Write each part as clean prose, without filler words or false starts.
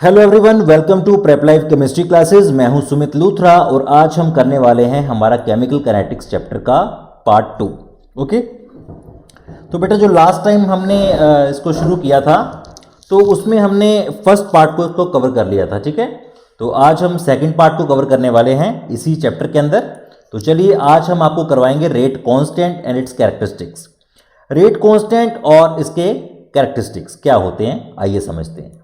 Hello everyone, welcome to prep life chemistry classes. मैं हूं सुमित लूथरा और आज हम करने वाले हैं हमारा केमिकल काइनेटिक्स चैप्टर का पार्ट 2। ओके, तो बेटा जो लास्ट टाइम हमने इसको शुरू किया था तो उसमें हमने फर्स्ट पार्ट को इसको कवर कर लिया था। ठीक है, तो आज हम सेकंड पार्ट को कवर करने वाले हैं इसी चैप्टर के अंदर। तो चलिए आज हम आपको करवाएंगे rate constant and it's characteristics. Rate constant और इसके कैरेक्टरिस्टिक्स क्या होते हैं, आइए समझते हैं।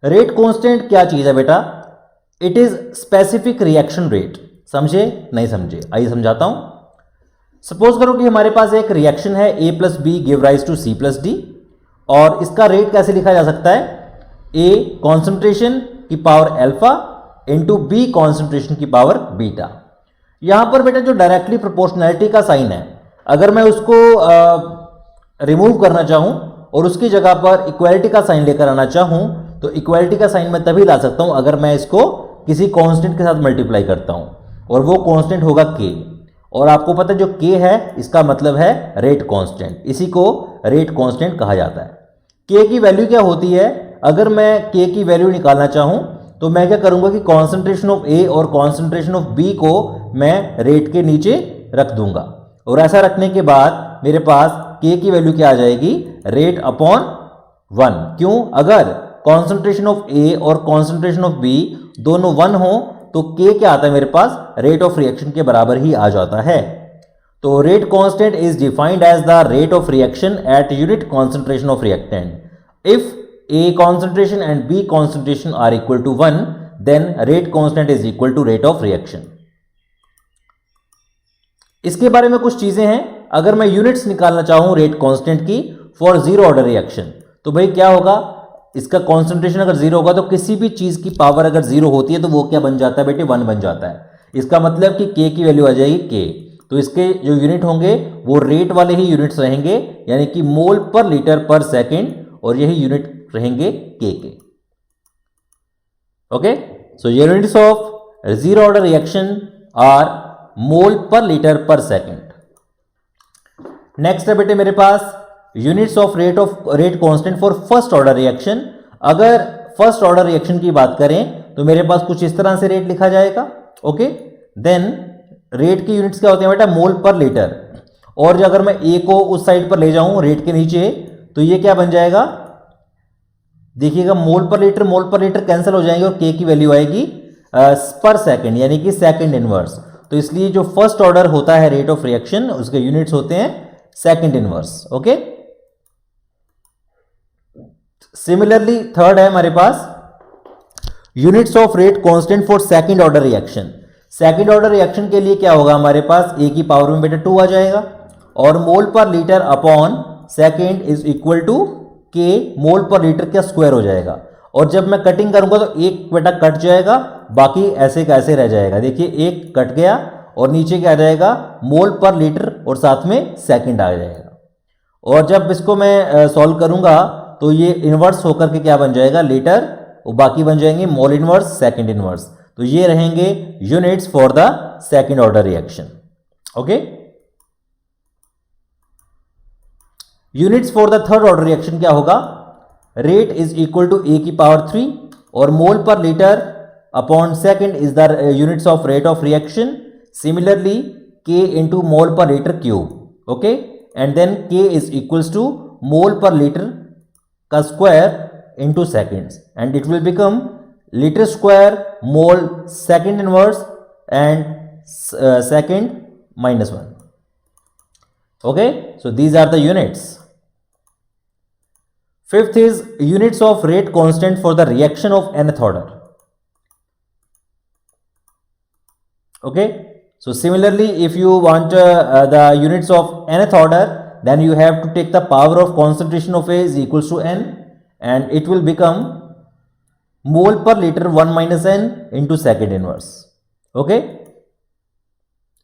रेट कांस्टेंट क्या चीज है बेटा? It is specific reaction rate. समझे नहीं समझे, आइए समझाता हूं। सपोज करो कि हमारे पास एक रिएक्शन है A plus B give rise to C plus D, और इसका रेट कैसे लिखा जा सकता है? A कॉन्सेंट्रेशन की power alpha into B concentration की पावर बीटा। यहां पर बेटा जो डायरेक्टली प्रोपोर्शनैलिटी का साइन है, अगर मैं उसको रिमूव करना चाहूं और उसकी जगह पर इक्वालिटी का साइन लेकर आना चाहूं तो इक्वालिटी का साइन मैं तभी ला सकता हूं अगर मैं इसको किसी कांस्टेंट के साथ मल्टीप्लाई करता हूं, और वो कांस्टेंट होगा k। और आपको पता है जो k है इसका मतलब है रेट कांस्टेंट, इसी को रेट कांस्टेंट कहा जाता है। k की वैल्यू क्या होती है? अगर मैं k की वैल्यू निकालना चाहूं तो मैं क्या करूंगा कि कॉन्सेंट्रेशन ऑफ A और कॉन्सेंट्रेशन ऑफ B को मैं रेट के नीचे रख दूंगा, और ऐसा रखने के बाद मेरे पास k की वैल्यू क्या आ जाएगी? Rate upon 1। क्यों? अगर कॉन्सेंट्रेशन ऑफ A और कॉन्सेंट्रेशन ऑफ B दोनों 1 हो तो K क्या आता है मेरे पास? रेट ऑफ रिएक्शन के बराबर ही आ जाता है। तो rate constant is defined as the rate of reaction at unit concentration of reactant. If A concentration and B concentration are equal to 1, then rate constant is equal to rate of reaction. इसके बारे में कुछ चीजें हैं। अगर मैं units निकालना चाहूं रेट कांस्टेंट की फॉर जीरो ऑर्डर रिएक्शन, तो भाई क्या होगा? इसका कॉन्सेंट्रेशन अगर जीरो होगा तो किसी भी चीज की पावर अगर जीरो होती है तो वो क्या बन जाता है बेटे? 1 बन जाता है। इसका मतलब कि K की वैल्यू आ जाएगी K। तो इसके जो यूनिट होंगे वो रेट वाले ही यूनिट्स रहेंगे, यानी कि मोल पर लीटर पर सेकेंड, और यही यूनिट रहेंगे K के। Okay, so units of zero order reaction are mole per litre per second. Next है बेटे मेरे पास units of rate constant for first order reaction. अगर फर्स्ट ऑर्डर रिएक्शन की बात करें तो मेरे पास कुछ इस तरह से रेट लिखा जाएगा। ओके, देन रेट की यूनिट्स क्या होते हैं बेटा? मोल पर लीटर। और अगर मैं A को उस साइड पर ले जाऊं रेट के नीचे तो ये क्या बन जाएगा? देखिएगा, मोल पर लीटर कैंसिल हो जाएंगे और K की वैल्यू आएगी पर सेकंड, यानी कि सेकंड इनवर्स। तो इसलिए जो फर्स्ट ऑर्डर होता है रेट ऑफ रिएक्शन उसके यूनिट्स होते हैं second inverse. Okay, similarly third है हमारे पास units of rate constant for second order reaction. Second order reaction के लिए क्या होगा? हमारे पास A की पावर में बेटा 2 आ जाएगा, और mole per litre upon second is equal to K mole per litre का स्क्वायर हो जाएगा। और जब मैं कटिंग करूंगा तो एक बेटा कट जाएगा, बाकी ऐसे का ऐसे रह जाएगा। देखिए, एक कट गया और नीचे क्या आ जाएगा? मोल पर लीटर और साथ में सेकंड आ जाएगा। और जब इसको मैं सॉल्व करूंगा तो ये इनवर्स होकर के क्या बन जाएगा? लीटर, और बाकी बन जाएंगे मोल इनवर्स, सेकंड इनवर्स। तो ये रहेंगे units for the second order reaction. Okay, units for the third order reaction क्या होगा? Rate is equal to A की पावर 3, और mole per litre upon second is the units of rate of reaction. Similarly K into mole per litre cube. Okay, and then K is equals to mole per litre का square into seconds, and it will become litre square mole second inverse and second minus 1. Okay, so these are the units. Fifth is units of rate constant for the reaction of nth order. Okay, so similarly if you want the units of nth order, then you have to take the power of concentration of A is equals to n, and it will become mole per liter 1 minus n into second inverse. Okay,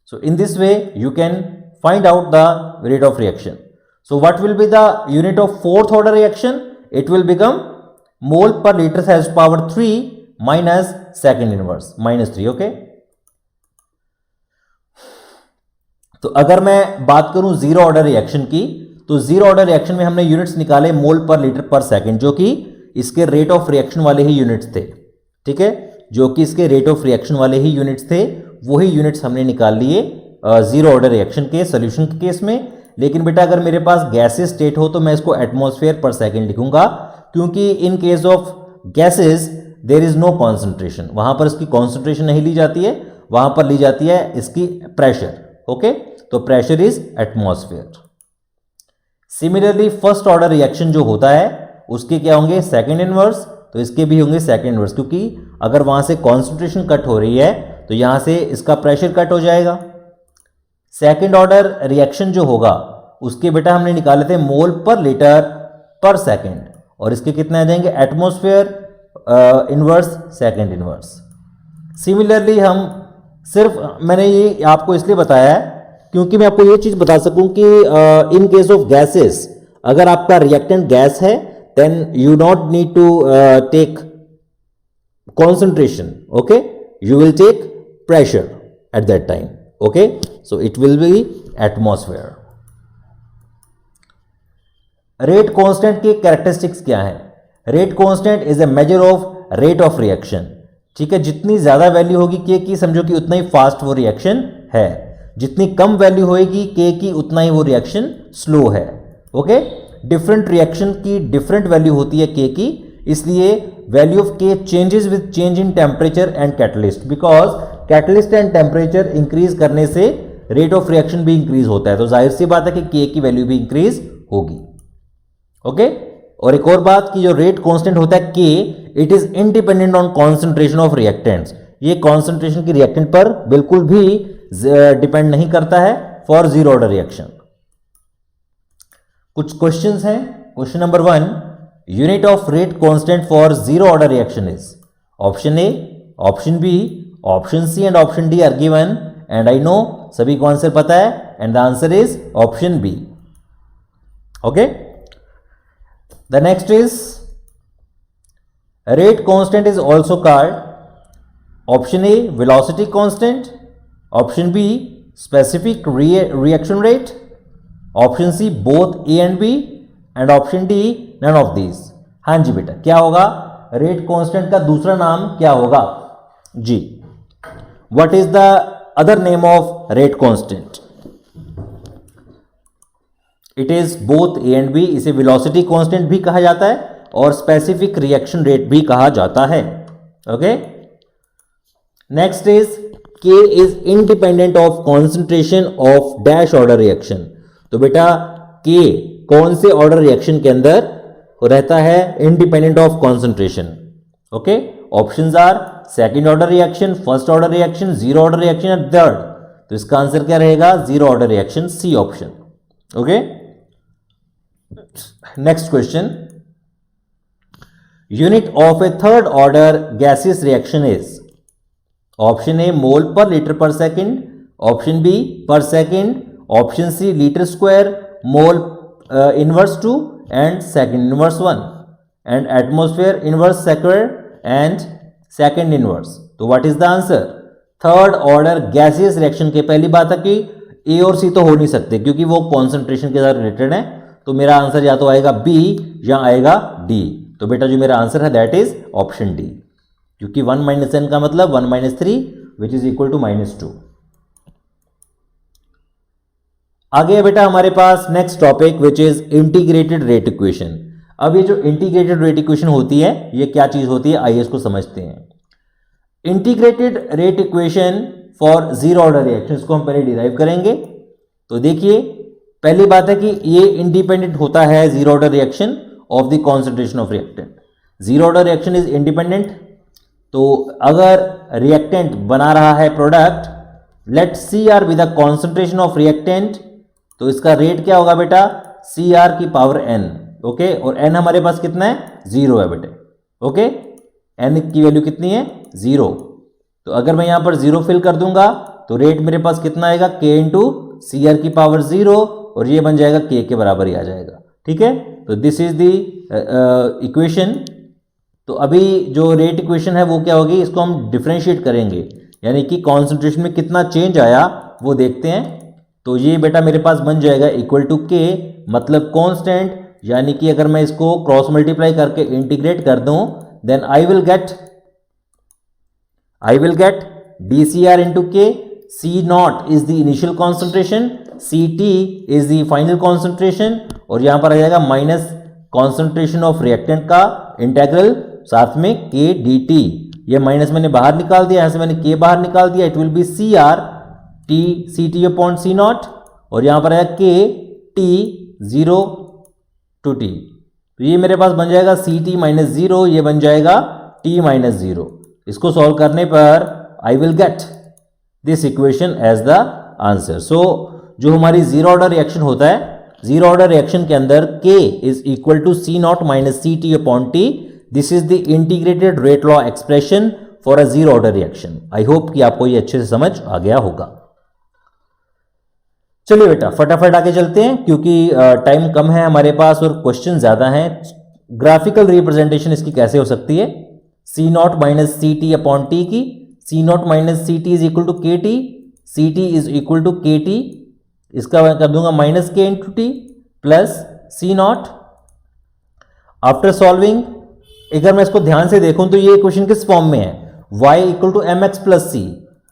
so in this way you can find out the rate of reaction. So what will be the unit of fourth order reaction? It will become mole per liter has power 3 minus second inverse minus 3. Okay, तो अगर मैं बात करूं zero order reaction की, तो zero order reaction में हमने units निकाले मोल पर लीटर पर सेकंड, जो कि इसके रेट ऑफ रिएक्शन वाले ही यूनिट्स थे, ठीक है, जो कि इसके रेट ऑफ रिएक्शन वाले ही यूनिट्स थे, वही यूनिट्स हमने निकाल लिए जीरो ऑर्डर रिएक्शन के सोल्यूशन के केस में। लेकिन बेटा अगर मेरे पास गैसेस स्टेट हो तो मैं इसको एटमॉस्फेयर पर सेकेंड लिखूंगा, क्योंकि in case of gases there is no concentration, वहां पर इसकी कॉन्सेंट्रेशन नहीं ली जाती है, वहां पर ली जाती है इसकी प्रेशर। ओके, तो pressure is atmosphere. Similarly first order reaction जो होता है उसके क्या होंगे, सेकेंड इनवर्स, तो इसके भी होंगे सेकेंड इनवर्स, क्योंकि अगर वहां से कॉन्सेंट्रेशन कट हो रही है तो यहां से इसका प्रेशर कट हो जाएगा। सेकेंड ऑर्डर रिएक्शन जो होगा उसके बेटा हमने निकाले थे मोल पर लीटर पर सेकेंड, और इसके कितने आ जाएंगे, atmosphere inverse second inverse. Similarly हम सिर्फ मैंने ये आपको इसलिए बताया है क्योंकि मैं आपको ये चीज बता सकूं कि इन केस ऑफ गैसेस अगर आपका रिएक्टेंट गैस है then you not need to take concentration, okay, you will take pressure at that time, okay, so it will be atmosphere। Rate constant की कैरेक्टरिस्टिक्स क्या है, rate constant is a measure of rate of reaction, ठीक है, जितनी ज्यादा value होगी के की समझो कि उतना ही फास्ट वो रिएक्शन है, जितनी कम वैल्यू होगी के की उतना ही वो रिएक्शन स्लो है। ओके, डिफरेंट रिएक्शन की डिफरेंट वैल्यू होती है के की, इसलिए वैल्यू ऑफ के changes with change in temperature and catalyst, because catalyst and temperature increase करने से रेट ऑफ रिएक्शन भी इंक्रीज होता है, तो जाहिर सी बात है कि के की वैल्यू भी इंक्रीज होगी। ओके, और एक और बात कि जो रेट कांस्टेंट होता है के, it is independent on concentration of reactants, ये कॉन्सेंट्रेशन की रिएक्टेंट पर बिल्कुल भी डिपेंड नहीं करता है फॉर जीरो ऑर्डर रिएक्शन। कुछ क्वेश्चंस हैं। Question number 1, unit of rate constant for zero order reaction is, option A, option B, option C and option D are given, and I know सभी को answer पता है, and the answer is option B. Okay, the next is rate constant is also called, option A velocity constant, option B specific reaction rate, option C both A and B, and option D none of these। हाँ जी बेटा, क्या होगा, rate constant का दूसरा नाम क्या होगा जी, what is the other name of rate constant, it is both A and B, इसे वेलोसिटी कांस्टेंट भी कहा जाता है और स्पेसिफिक रिएक्शन रेट भी कहा जाता है। ओके, नेक्स्ट इज के is independent of concentration of dash order reaction, तो बेटा के कौन से ऑर्डर रिएक्शन के अंदर रहता है, independent of concentration. Okay, options are second order reaction, first order reaction, zero order reaction and third, तो इसका आंसर क्या रहेगा, zero order reaction, C option. Okay, next question, unit of a third order gaseous reaction is, option A mole per litre per second, option B per second, option C litre square mole inverse 2 and second inverse 1, and atmosphere inverse square and second inverse, तो what is the answer, third order gaseous reaction के पहली बात है कि ए और सी तो हो नहीं सकते क्योंकि वो कॉन्सेंट्रेशन के साथ रिलेटेड है, तो मेरा आंसर या तो आएगा बी या आएगा डी, तो बेटा जो मेरा आंसर है दैट इज ऑप्शन डी, क्योंकि 1 माइनस n का मतलब 1 minus 3 which is equal to -2। आगे है बेटा हमारे पास next topic which is integrated rate equation. अब ये जो इंटीग्रेटेड रेट इक्वेशन होती है ये क्या चीज होती है, आइए इसको समझते हैं। Integrated rate equation for zero order reaction, इसको हम पहले डिराइव करेंगे। तो देखिए पहली बात है कि ये इंडिपेंडेंट होता है zero order reaction of the concentration of reactant, zero order reaction is independent. तो अगर रिएक्टेंट बना रहा है product, let C r with the concentration of reactant, तो इसका रेट क्या होगा बेटा, सी आर की पावर n। ओके, और n हमारे पास कितना है, 0 है बेटे। ओके, n की वैल्यू कितनी है, 0, तो अगर मैं यहां पर 0 फिल कर दूंगा तो रेट मेरे पास कितना आएगा, k इंटू सी आर की पावर 0, और ये बन जाएगा k के बराबर ही आ जाएगा। ठीक है, तो दिस इज द इक्वेशन। तो अभी जो रेट इक्वेशन है वो क्या होगी, इसको हम डिफरेंशिएट करेंगे, यानी कि कॉन्सेंट्रेशन में कितना चेंज आया वो देखते हैं। तो ये बेटा मेरे पास बन जाएगा इक्वल टू के, मतलब कांस्टेंट यानी कि अगर मैं इसको क्रॉस मल्टीप्लाई करके इंटीग्रेट कर दूं, then I will get DCr into K. C naught is the initial concentration, Ct is the final concentration, और यहां पर आ जाएगा माइनस कॉन्सेंट्रेशन ऑफ रिएक्टेंट का इंटेग्रल साथ में K dt. ये माइनस मैंने बाहर निकाल दिया, यहां से मैंने K बाहर निकाल दिया. It will be Cr T Ct upon C naught, और यहां पर आएगा K T 0 to T. तो ये मेरे पास बन जाएगा Ct माइनस 0, ये बन जाएगा T माइनस 0. इसको सॉल्व करने पर I will get this equation as the answer. So जो हमारी जीरो ऑर्डर रिएक्शन होता है, जीरो ऑर्डर रिएक्शन के अंदर K is equal to C naught minus Ct upon T. This is the integrated rate law expression for a zero order reaction. I hope कि आपको ये अच्छे से समझ आ गया होगा. चलिए बेटा फटाफट आगे चलते हैं क्योंकि टाइम कम है हमारे पास और क्वेश्चन ज्यादा हैं. ग्राफिकल रिप्रेजेंटेशन इसकी कैसे हो सकती है? C naught minus Ct upon T की, C naught minus Ct is equal to Kt, Ct is equal to Kt, इसका मैं कर दूंगा minus K into T plus C naught. After solving अगर मैं इसको ध्यान से देखूं तो ये इक्वेशन किस फॉर्म में है? y equal to m x plus c,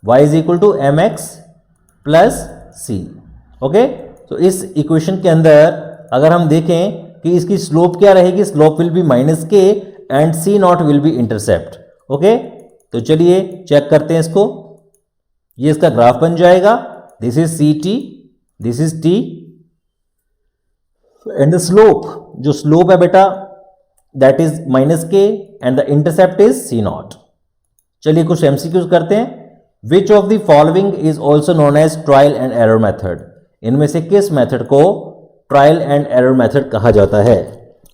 y is equal to m x plus c. Okay, तो इस इक्वेशन के अंदर अगर हम देखें कि इसकी स्लोप क्या रहेगी, slope will be minus K and C naught will be intercept. Okay, तो चलिए चेक करते हैं इसको. ये इसका ग्राफ बन जाएगा. This is C t, this is t and the slope, जो स्लोप है बेटा that is minus K and the intercept is C naught. चलिए कुछ एमसीक्यूज करते हैं. Which of the following is also known as trial and error method? इनमें से किस मेथड को ट्रायल एंड एरर मेथड कहा जाता है?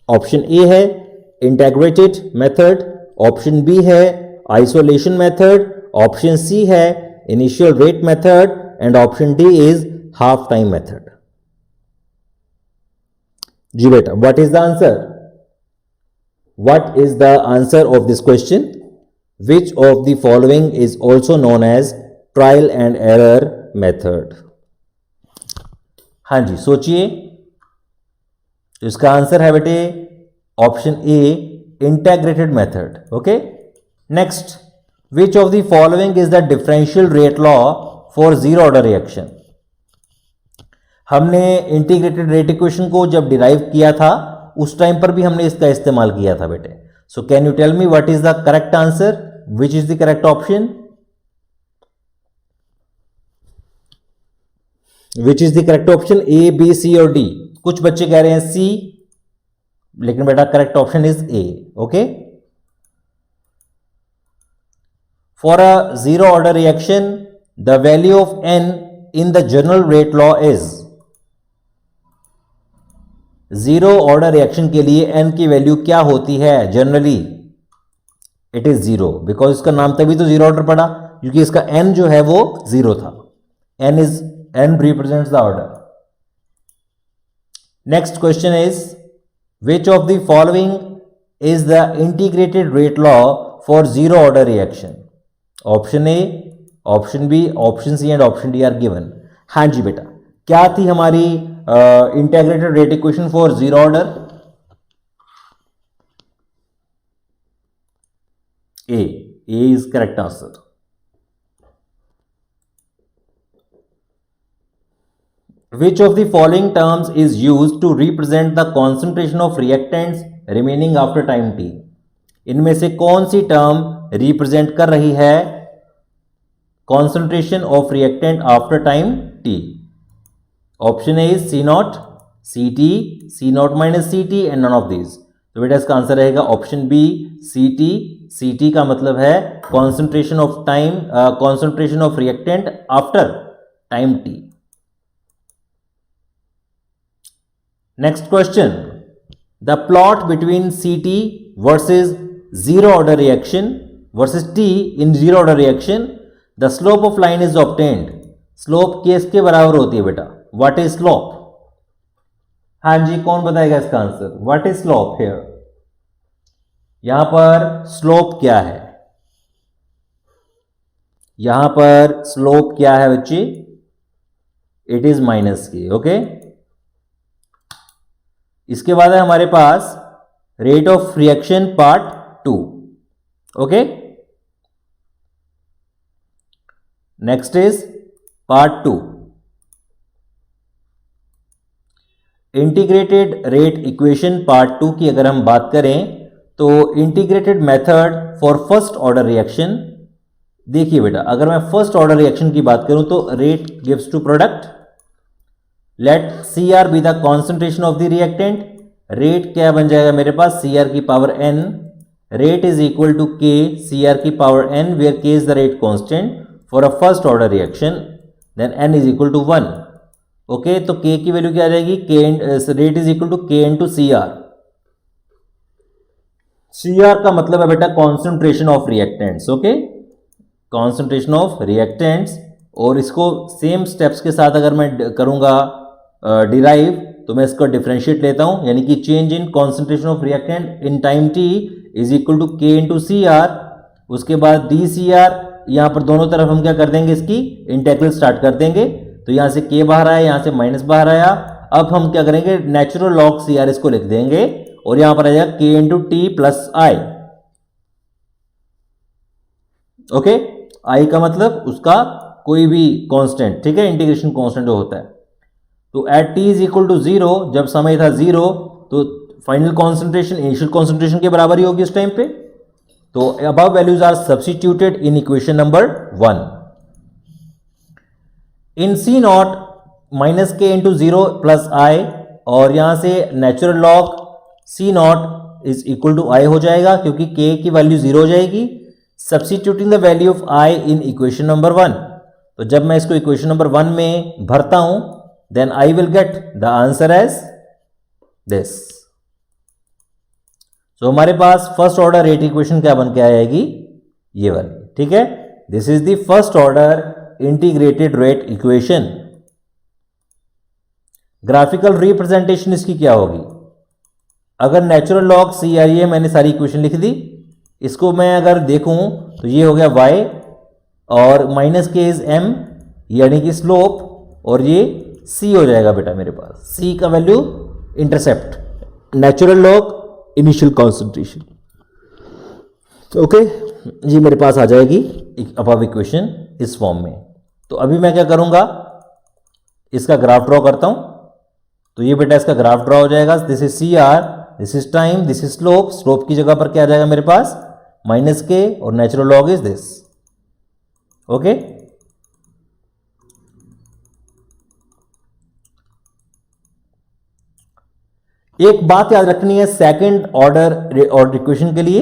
ऑप्शन ए है इंटीग्रेटेड मेथड, ऑप्शन बी है आइसोलेशन मेथड, ऑप्शन सी है initial rate method and option D is half time method. जी बेटा, what is the answer? What is the answer of this question? Which of the following is also known as trial and error method? हाँ जी सोचिए. तो इसका answer है बेटे option A integrated method. Okay, next, which of the following is the differential rate law for zero order reaction? हमने integrated rate equation को जब डिराइव किया था उस टाइम पर भी हमने इसका इस्तेमाल किया था बेटे. So can you tell me what is the correct answer? Which is the correct option? Which is the correct option? A, B, C और डी. कुछ बच्चे कह रहे हैं सी, लेकिन बेटा correct option is a. Okay, for a zero order reaction the value of n in the general rate law is. Zero order reaction के लिए n की वैल्यू क्या होती है generally? It is zero, because इसका नाम तभी तो जीरो ऑर्डर पड़ा क्योंकि इसका n जो है वो जीरो था. n represents the order. Next question is, which of the following is the integrated rate law for zero order reaction? Option A, option B, option C and option D are given. हाँ जी बेटा, क्या थी हमारी integrated rate equation for zero order? A is correct answer. Which of the following terms is used to represent the concentration of reactants remaining after time t? इनमें से कौन सी term represent कर रही है concentration of reactant after time t? Option A is C naught, C t, C naught minus C t and none of this. तो बेटा इसका answer रहेगा option B C t. C t का मतलब है concentration of time, concentration of reactant after time t. Next question, the plot between Ct versus zero order reaction versus T in zero order reaction, the slope of line is obtained. Slope किसके बराबर होती है बेटा? What is slope? हाँ जी, कौन बताएगा इसका answer? What is slope here? यहां पर slope क्या है? यहां पर slope क्या है बच्चे? It is minus K. Okay, इसके बाद है हमारे पास rate of reaction part 2. Okay, next is part 2, integrated rate equation part 2 की अगर हम बात करें तो integrated method for first order reaction. देखिए बेटा, अगर मैं फर्स्ट ऑर्डर रिएक्शन की बात करूं तो rate gives to product. Let C r be the concentration of the reactant. Rate क्या बन जाएगा मेरे पास, सी आर की power n. Rate is equal to K C r की power n, where K is the rate constant for a first order reaction. Then n is equal to 1. Okay, तो K की value क्या आ जाएगी, के rate is equal to K into C R. C R का मतलब है बेटा concentration of reactants. Okay, concentration of reactants. और इसको सेम स्टेप्स के साथ अगर मैं करूंगा डिराइव तो मैं इसको डिफरेंशिएट लेता हूं, यानी कि change in concentration of reactant in time t is equal to K into C r. उसके बाद डी सी आर, यहां पर दोनों तरफ हम क्या कर देंगे, इसकी इंटेग्रल स्टार्ट कर देंगे. तो यहां से के बाहर आया, यहां से माइनस बाहर आया. अब हम क्या करेंगे, नेचुरल लॉग सी आर इसको लिख देंगे और यहां पर आ जाएगा के इंटू टी प्लस आई. ओके, आई का मतलब उसका कोई भी कांस्टेंट, ठीक है, इंटीग्रेशन कांस्टेंट जो होता है. तो at t is equal to 0, जब समय था 0 तो फाइनल कॉन्सेंट्रेशन इनिशियल कॉन्सेंट्रेशन के बराबर ही होगी इस टाइम पे. तो above values are substituted in equation number 1. In C naught minus K into 0 plus I, और यहां से natural log C naught is equal to I हो जाएगा क्योंकि के की वैल्यू 0 हो जाएगी. Substituting the value of I in equation number 1. तो जब मैं इसको इक्वेशन नंबर 1 में भरता हूं, then I will get the answer as this. तो हमारे पास फर्स्ट ऑर्डर रेट इक्वेशन क्या बन के आएगी, ये वाली, ठीक है. This is the first order integrated rate equation. Graphical representation इसकी क्या होगी, अगर नेचुरल लॉग सी आर, ये मैंने सारी इक्वेशन लिख दी. इसको मैं अगर देखूं तो ये हो गया y और माइनस के इज m, यानी कि स्लोप, और ये c हो जाएगा बेटा मेरे पास. c का value intercept, natural log initial concentration. Okay, ये मेरे पास आ जाएगी अबव इक्वेशन इस फॉर्म में. तो अभी मैं क्या करूंगा, इसका ग्राफ ड्रॉ करता हूं. तो ये बेटा इसका ग्राफ ड्रॉ हो जाएगा. This is C r, this is time, this is slope. Slope की जगह पर क्या आ जाएगा मेरे पास, माइनस के, और natural log is this. Okay, एक बात याद रखनी है सेकंड ऑर्डर इक्वेशन के लिए,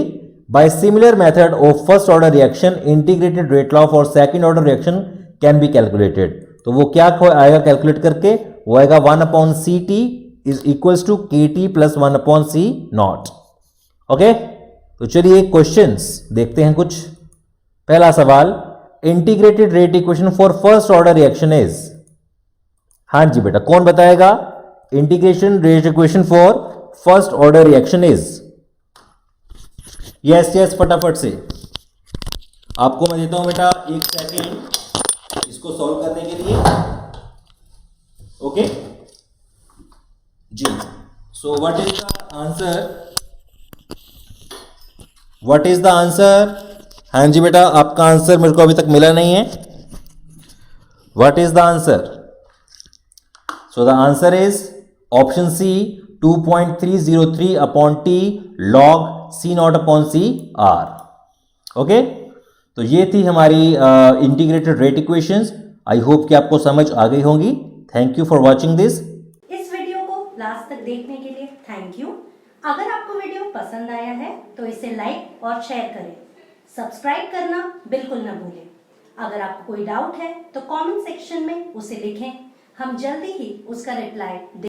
by similar method of first order reaction integrated rate law for second order reaction can be calculated. तो वो क्या आएगा कैलकुलेट करके, वो आएगा 1 upon C T is equals to K T plus 1 upon C naught. Okay, तो चलिए questions देखते हैं कुछ. पहला सवाल, integrated rate equation for first order reaction is. हाँ जी बेटा, कौन बताएगा, integration rate equation for first order reaction is. Yes yes, फटाफट से आपको मैं देता हूं बेटा 1 सेकेंड इसको सॉल्व करने के लिए. ओके जी, so what is the answer, what is the answer. हाँ जी बेटा, आपका आंसर मेरे को अभी तक मिला नहीं है. What is the answer, so the answer is option C 2.303 upon T log C naught upon C R. Okay, तो ये थी हमारी integrated rate equations. I hope कि आपको समझ आ गई होंगी. Thank you for watching this. इस वीडियो को लास्ट तक देखने के लिए थैंक यू. अगर आपको वीडियो पसंद आया है तो इसे लाइक और शेयर करें. सब्सक्राइब करना बिल्कुल ना भूलें. अगर आपको कोई डाउट है तो कमेंट सेक्शन में उसे लिखें, हम जल्दी ही उसका रिप्लाई दें.